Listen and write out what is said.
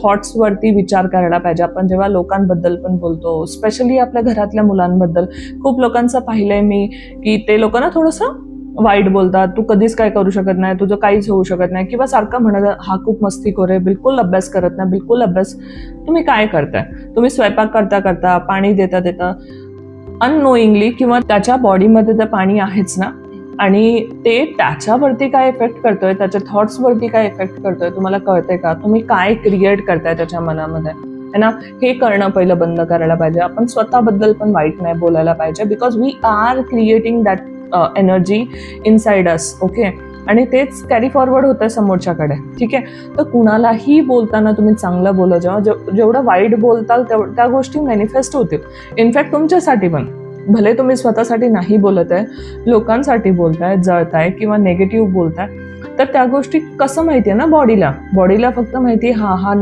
थॉट्सवरती विचार करायला पाहिजे. आपण जेव्हा लोकांबद्दल पण बोलतो, स्पेशली आपल्या घरातल्या मुलांबद्दल, खूप लोकांचं पाहिलंय मी की ते लोक ना थोडंसं वाईट बोलतात, तू कधीच काय करू शकत नाही, तुझं काहीच होऊ शकत नाही, किंवा सारखं म्हणत हा खूप मस्तीखोर आहे, बिलकुल अभ्यास करत नाही, बिलकुल अभ्यास. तुम्ही काय करताय? तुम्ही स्वयंपाक करता करता, पाणी देता देता अननोईंगली, किंवा त्याच्या बॉडीमध्ये ते पाणी आहेच ना, आणि ते त्याच्यावरती काय इफेक्ट करतोय, त्याच्या थॉट्सवरती काय इफेक्ट करतोय, तुम्हाला कळतंय का? तुम्ही काय क्रिएट करताय त्याच्या मनामध्ये, है ना? हे करणं पहिलं बंद करायला पाहिजे. आपण स्वतःबद्दल पण वाईट नाही बोलायला पाहिजे, because we are creating that energy inside us. Okay, आणि तेच कॅरी फॉरवर्ड होतं समोरच्याकडे. ठीक आहे, तर कुणालाही बोलताना तुम्ही चांगलं बोला. जेवढं वाईट बोलताल त्या गोष्टी मॅनिफेस्ट होतील. इनफॅक्ट तुमच्यासाठी पण, भले तुम्ही स्वतःसाठी नाही बोलत आहे, लोकांसाठी बोलताय, जळताय किंवा नेगेटिव्ह बोलताय, तर त्या गोष्टी कसं माहितीये ना, बॉडीला फक्त माहिती हा